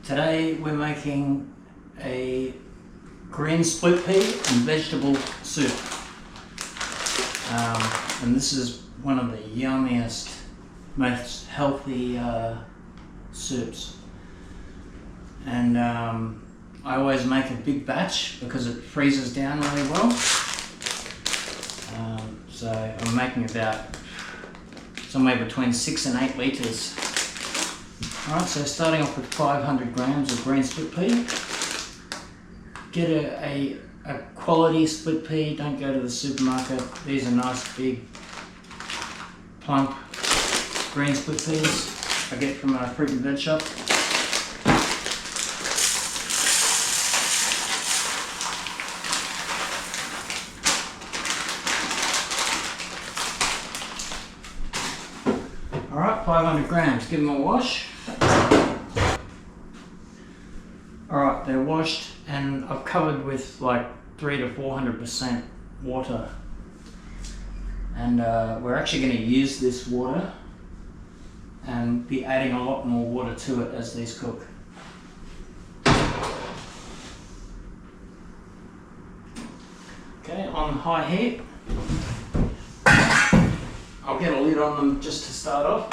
Today we're making a green split pea and vegetable soup. And this is one of the yummiest, most healthy soups. And I always make a big batch because it freezes down really well. So I'm making about somewhere between 6 and 8 litres. Alright, so starting off with 500 grams of green split pea. Get a quality split pea, don't go to the supermarket. These are nice big plump green split peas I get from a fruit and veg shop. Alright, 500 grams, give them a wash. Alright, they're washed and I've covered with like 300 to 400% water. And we're actually going to use this water and be adding a lot more water to it as these cook. Okay, on high heat. I'll get a lid on them just to start off.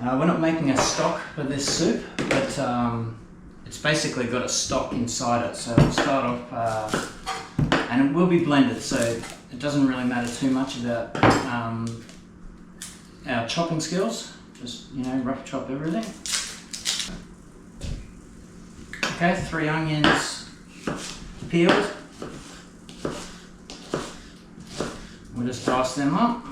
We're not making a stock for this soup, but it's basically got a stock inside it. So we'll start off, and it will be blended, so it doesn't really matter too much about our chopping skills. Just, rough chop everything. Okay, 3 onions peeled. We'll just dice them up.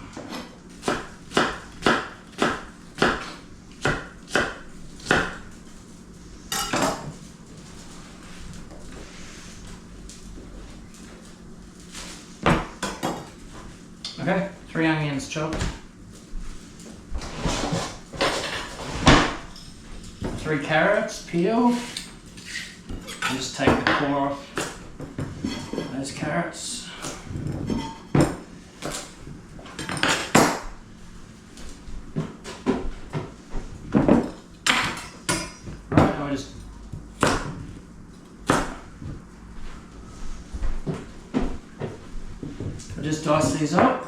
Okay, 3 onions chopped. 3 carrots peeled. And just take the core off those carrots. Just dice these up.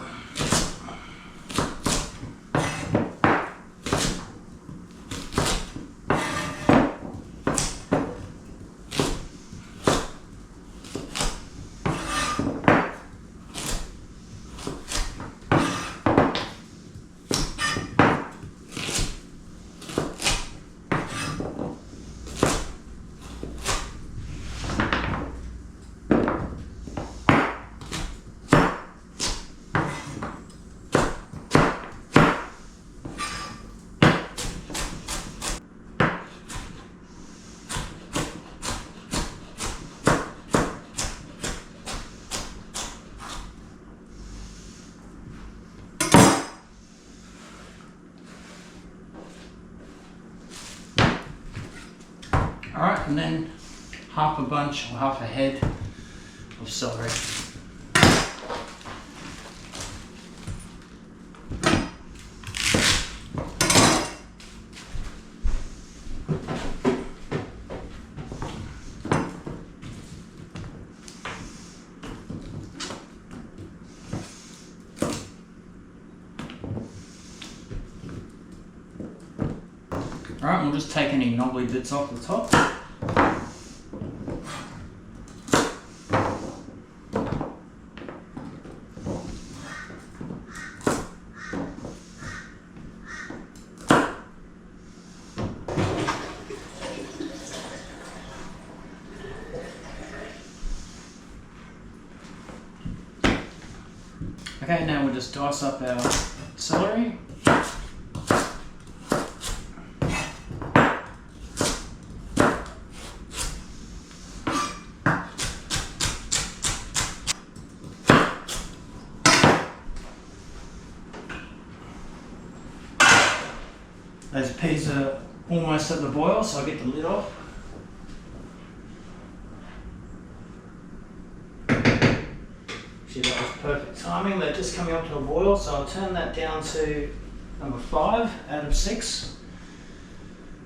Alright, and then half a bunch or half a head of celery. Alright, we'll just take any knobbly bits off the top. Okay, now we'll just dice up our celery. Those peas are almost at the boil, so I'll get the lid off. See, that was perfect timing. They're just coming up to a boil, so I'll turn that down to number 5 out of 6,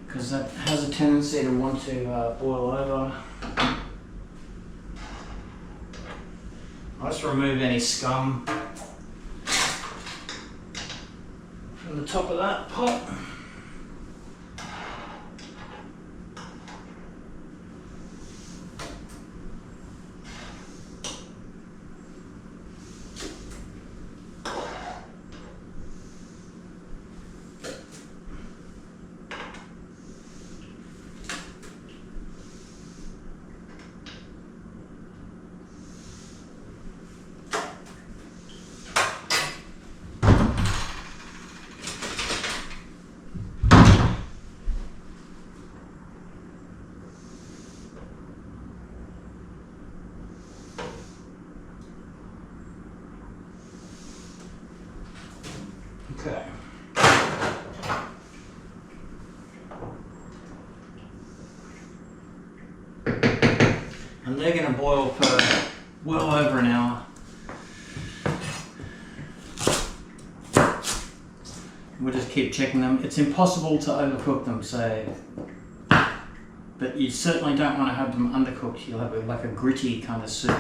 because that has a tendency to want to boil over. I just remove any scum from the top of that pot. Okay. And they're going to boil for well over an hour. We'll just keep checking them. It's impossible to overcook them, but you certainly don't want to have them undercooked. You'll have like a gritty kind of soup.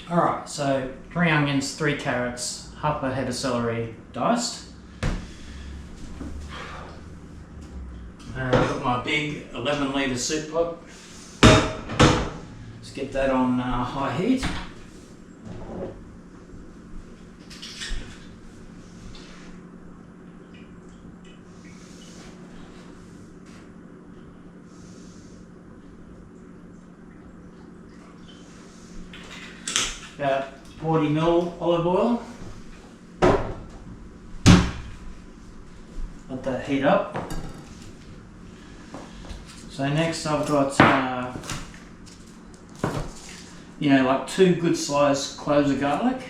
Alright, so 3 onions, 3 carrots, half a head of celery diced. And I've got my big 11 litre soup pot. Let's get that on high heat. About 40 ml olive oil. Let that heat up. So next I've got, like 2 good sized cloves of garlic.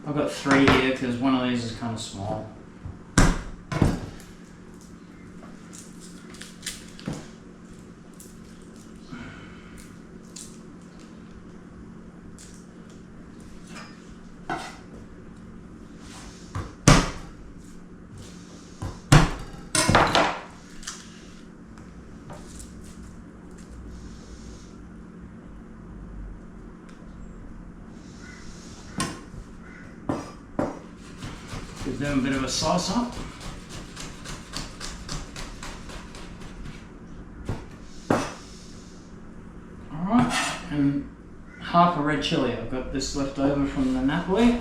I've got 3 here because one of these is kind of small. Give them a bit of a slice up. Alright, and half a red chilli. I've got this left over from the Napoli.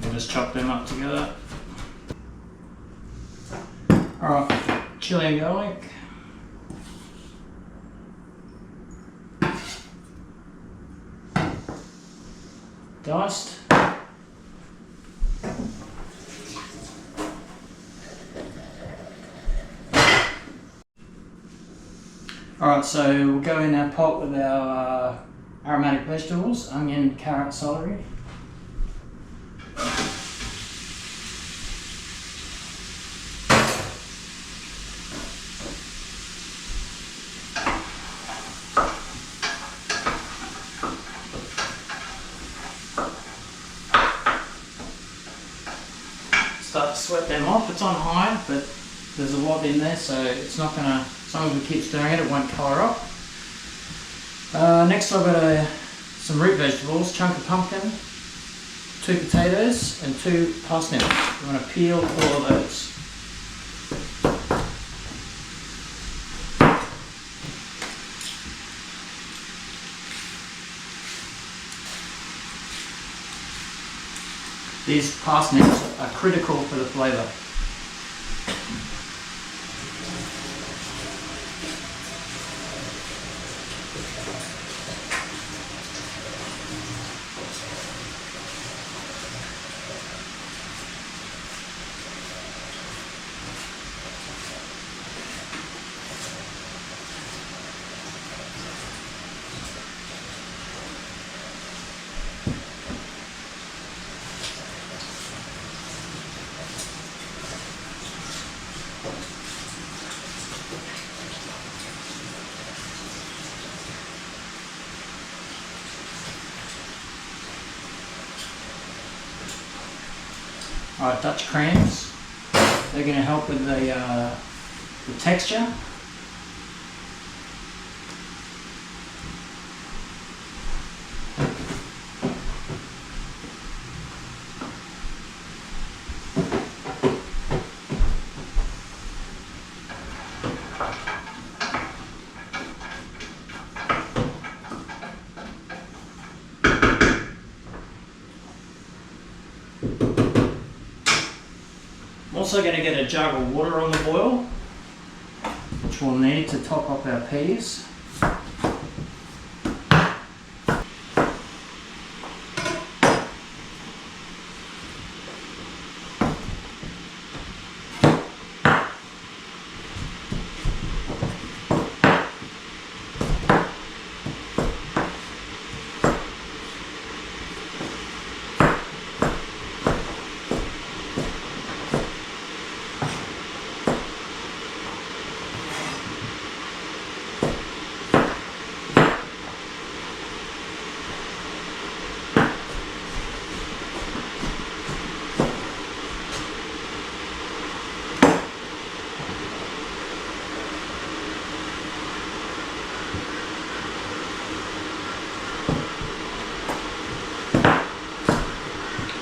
We'll just chop them up together. Alright, chilli and garlic. Diced. Alright, so we'll go in our pot with our aromatic vegetables, onion, carrot, celery. Start to sweat them off. It's on high, but there's a lot in there, so it's not gonna, as long as we keep stirring it, it won't colour up. Next I've got some root vegetables, chunk of pumpkin, 2 potatoes and 2 parsnips. You want to peel all of those. These parsnips are critical for the flavour. Alright, Dutch creams. They're going to help with the texture. Also going to get a jug of water on the boil, which we'll need to top up our peas.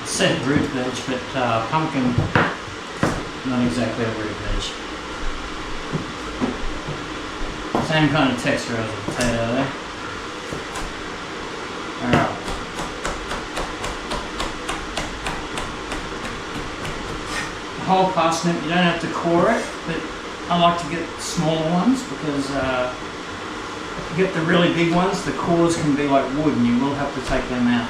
Said root veg, but pumpkin, not exactly a root veg. Same kind of texture as a potato there. Alright. The whole parsnip, you don't have to core it, but I like to get smaller ones because if you get the really big ones, the cores can be like wood and you will have to take them out.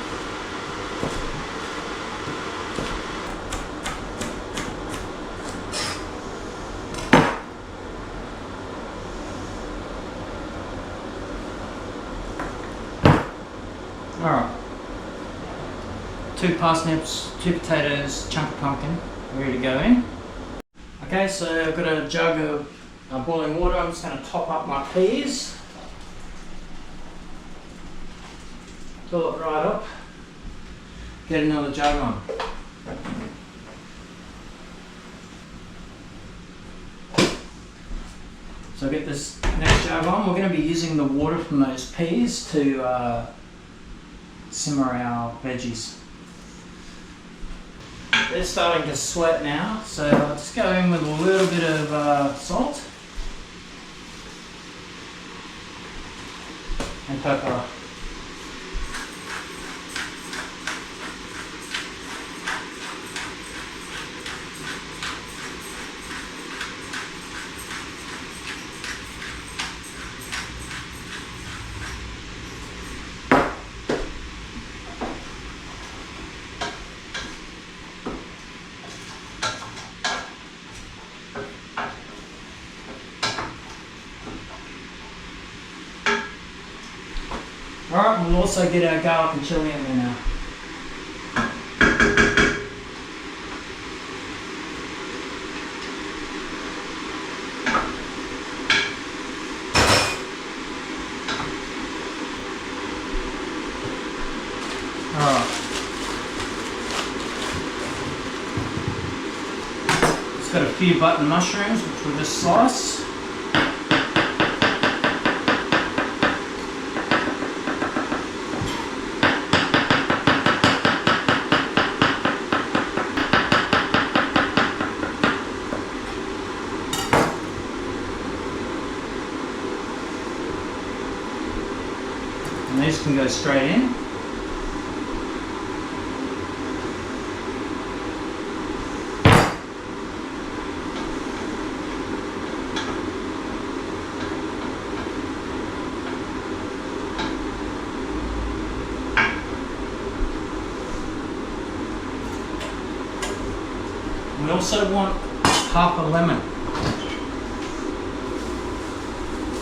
Alright, 2 parsnips, 2 potatoes, chunk of pumpkin, ready to go in. Okay, so I've got a jug of boiling water. I'm just going to top up my peas. Fill it right up. Get another jug on. So get this next jug on. We're going to be using the water from those peas to simmer our veggies. They're starting to sweat now, so I'll just go in with a little bit of salt and pepper. Alright, we'll also get our garlic and chilli in there now. Alright. It's got a few button mushrooms which we'll just slice. And these can go straight in. We also want half a lemon.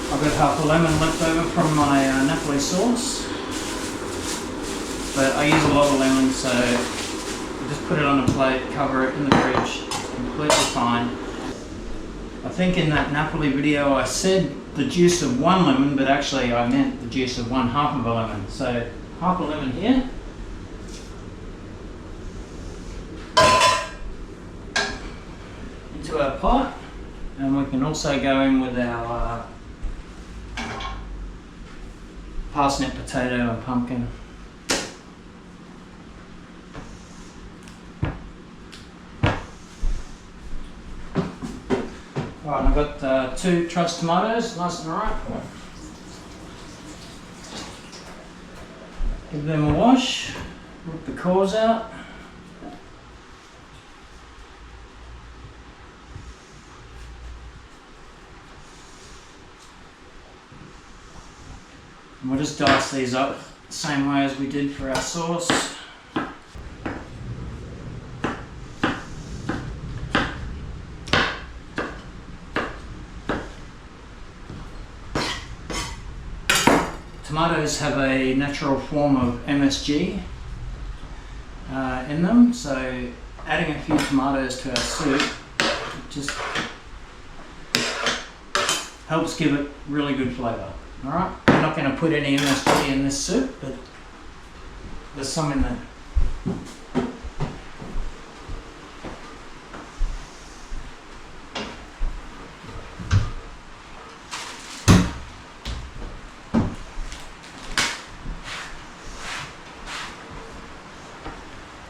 I've got half a lemon left over from my Napoli sauce, but I use a lot of lemon, so I just put it on a plate, cover it in the fridge, completely fine. I think in that Napoli video I said the juice of 1 lemon, but actually I meant the juice of 1/2 of a lemon. So half a lemon here. we can also go in with our parsnip, potato and pumpkin. Right, I've got 2 truss tomatoes, nice and ripe. Give them a wash, rip the cores out. And we'll just dice these up the same way as we did for our sauce. Tomatoes have a natural form of MSG in them, so adding a few tomatoes to our soup just helps give it really good flavour. Alright, we're not going to put any MSG in this soup, but there's some in there.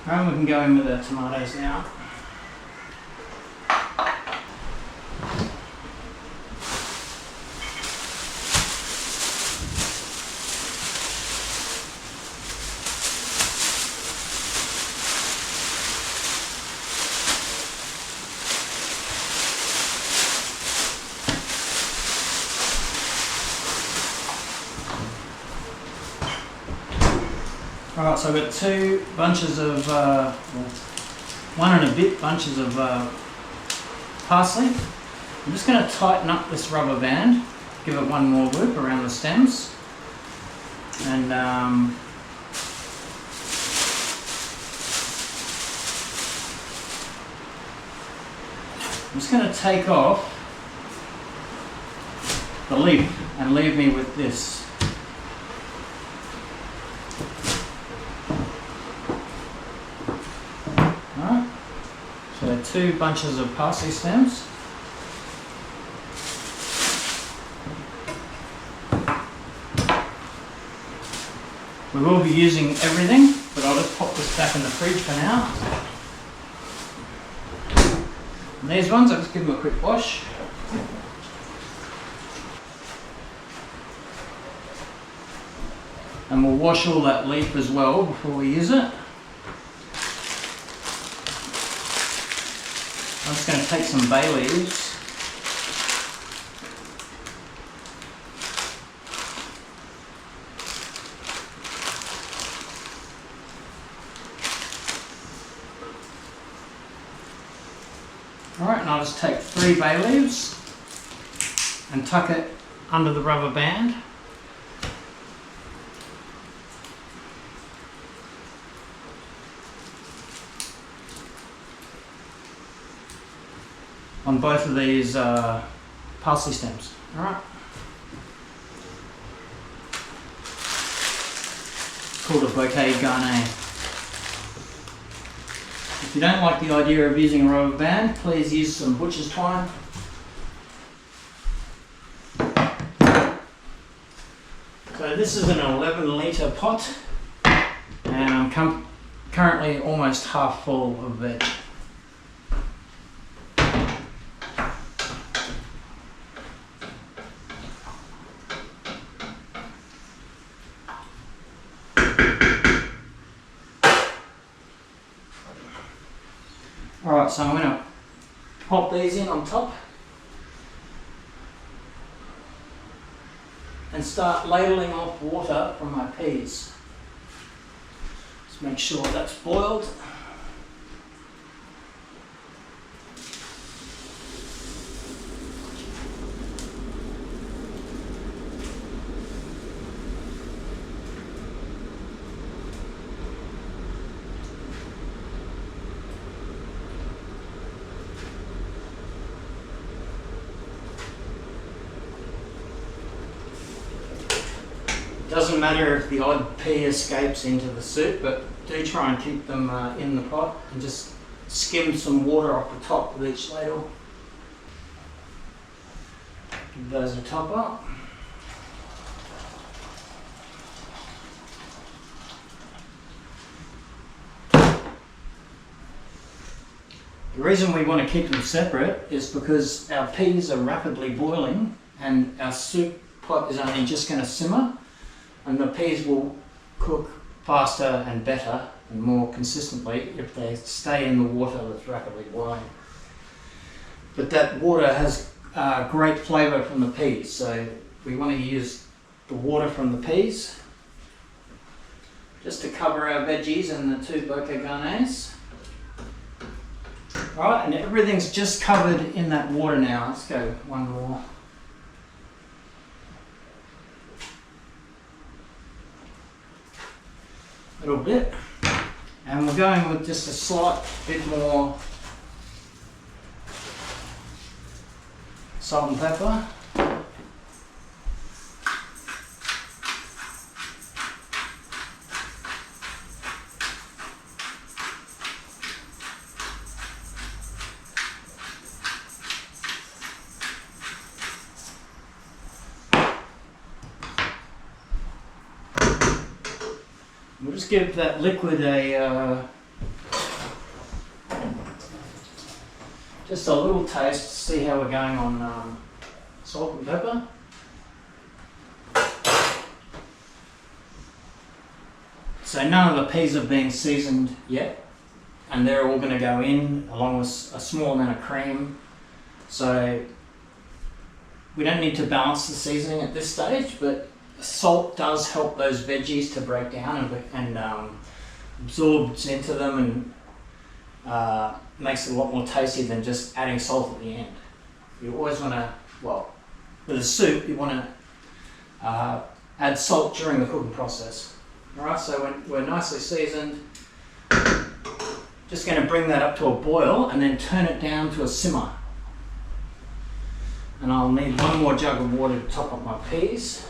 Alright, we can go in with our tomatoes now. Alright, so I've got 2 bunches of, 1 and a bit bunches of parsley. I'm just going to tighten up this rubber band, give it one more loop around the stems, and I'm just going to take off the leaf and leave me with this. Alright, so 2 bunches of parsley stems. We will be using everything, but I'll just pop this back in the fridge for now. And these ones, I'll just give them a quick wash. And we'll wash all that leaf as well before we use it. I'm just going to take some bay leaves. Alright, and I'll just take 3 bay leaves and tuck it under the rubber band. On both of these parsley stems. Alright. It's called a bouquet garni. If you don't like the idea of using a rubber band, please use some butcher's twine. So this is an 11 litre pot, and I'm currently almost half full of veg. Alright, so I'm going to pop these in on top and start ladling off water from my peas. Just make sure that's boiled. Doesn't matter if the odd pea escapes into the soup, but do try and keep them in the pot and just skim some water off the top of each ladle. Give those a top up. The reason we want to keep them separate is because our peas are rapidly boiling and our soup pot is only just going to simmer, and the peas will cook faster and better and more consistently if they stay in the water that's rapidly boiling. But that water has great flavour from the peas, so we want to use the water from the peas just to cover our veggies and the 2 bouquet garnets. Alright, and everything's just covered in that water now. Let's go one more. Little bit. And we're going with just a slight bit more salt and pepper. We'll just give that liquid just a little taste to see how we're going on salt and pepper. So none of the peas have been seasoned yet, and they're all going to go in along with a small amount of cream. So we don't need to balance the seasoning at this stage, but salt does help those veggies to break down and absorbs into them and makes it a lot more tasty than just adding salt at the end. You always want to, well, with a soup, you want to add salt during the cooking process. Alright, so when we're nicely seasoned, just going to bring that up to a boil and then turn it down to a simmer. And I'll need one more jug of water to top up my peas.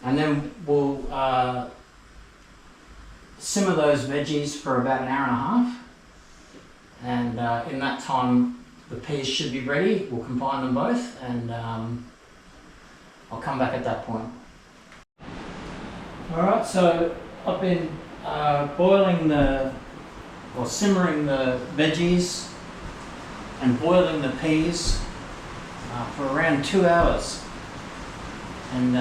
And then we'll simmer those veggies for about an hour and a half. And in that time, the peas should be ready. We'll combine them both, and I'll come back at that point. Alright, so I've been simmering the veggies and boiling the peas for around 2 hours. And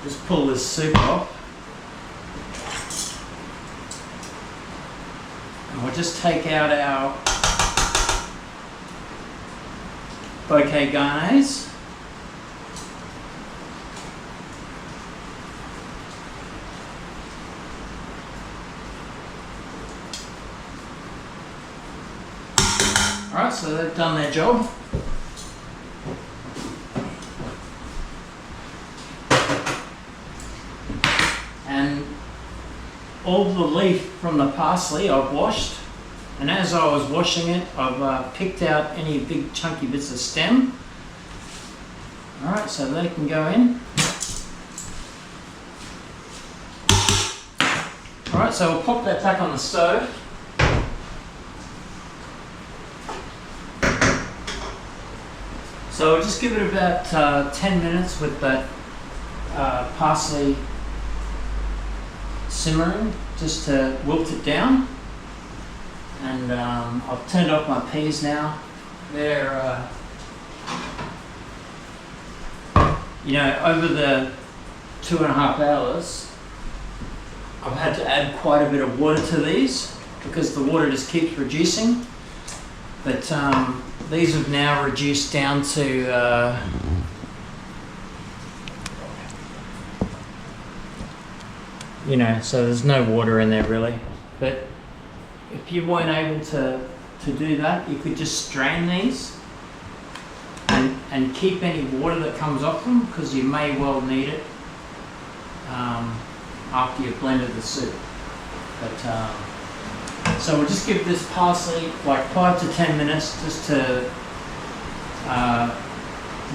just pull this soup off. And we'll just take out our bouquet garnets. Alright, so they've done their job. And all the leaf from the parsley I've washed, and as I was washing it, I've picked out any big chunky bits of stem. Alright, so they can go in. Alright, so we'll pop that back on the stove. So we'll just give it about 10 minutes with that parsley simmering, just to wilt it down. And I've turned off my peas now. They're, over the 2.5 hours, I've had to add quite a bit of water to these because the water just keeps reducing. But these have now reduced down to so there's no water in there really. But if you weren't able to do that, you could just strain these and keep any water that comes off them, because you may well need it after you've blended the soup. But so we'll just give this parsley like 5 to 10 minutes just to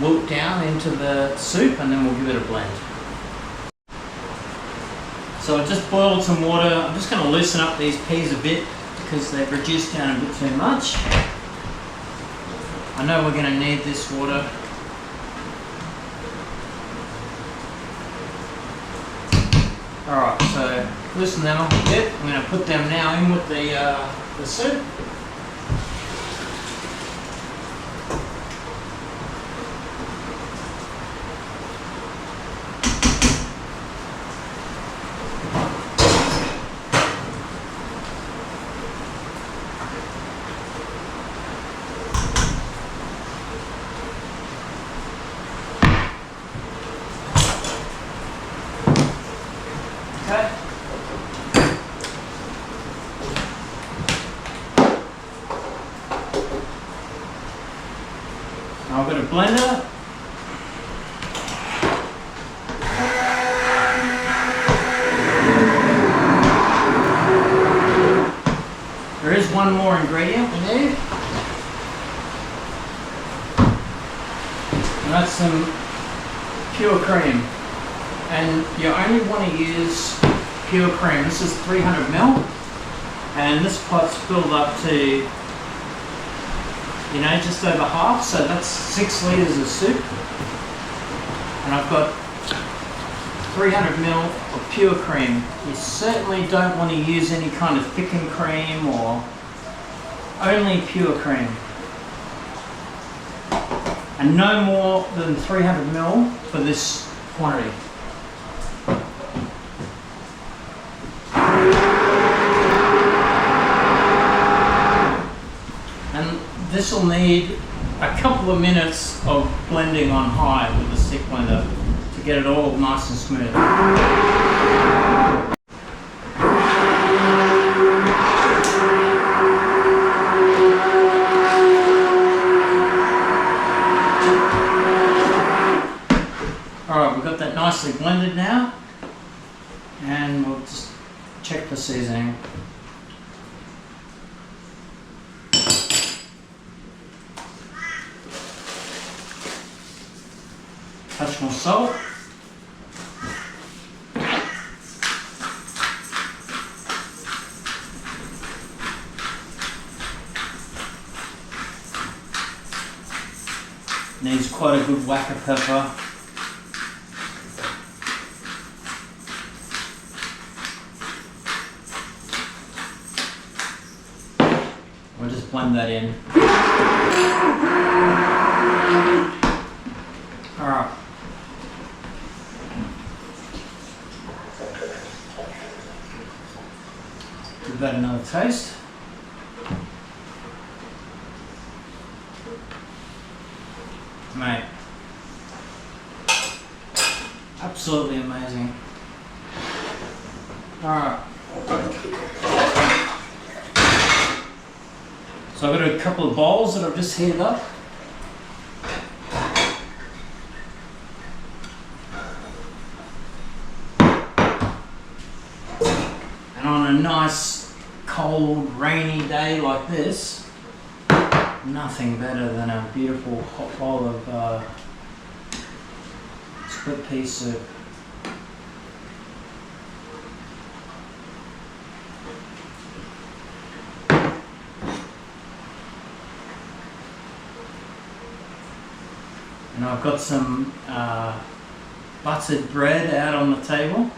wilt down into the soup, and then we'll give it a blend. So I just boiled some water. I'm just going to loosen up these peas a bit because they've reduced down a bit too much. I know we're going to need this water. Alright, so loosen them up a bit. I'm going to put them now in with the soup. Okay. Now I've got a blender. There is one more ingredient we need. And that's some pure cream. And you only want to use pure cream. This is 300 ml, and this pot's filled up to, just over half, so that's 6 litres of soup. And I've got 300 ml of pure cream. You certainly don't want to use any kind of thickened cream or only pure cream. And no more than 300 ml for this quantity. And this will need a couple of minutes of blending on high with the stick blender to get it all nice and smooth. Alright, we've got that nicely blended now, and we'll just check the seasoning. Touch more salt. Needs quite a good whack of pepper. We'll just blend that in. Alright. Give that another taste. Mate, absolutely amazing. Alright. So I've got a couple of bowls that I've just heated up. And on a nice, cold, rainy day like this, nothing better than a beautiful hot bowl of split pea soup. And I've got some buttered bread out on the table.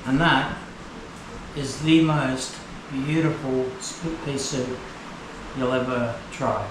And that is the most beautiful split pea soup you'll ever try.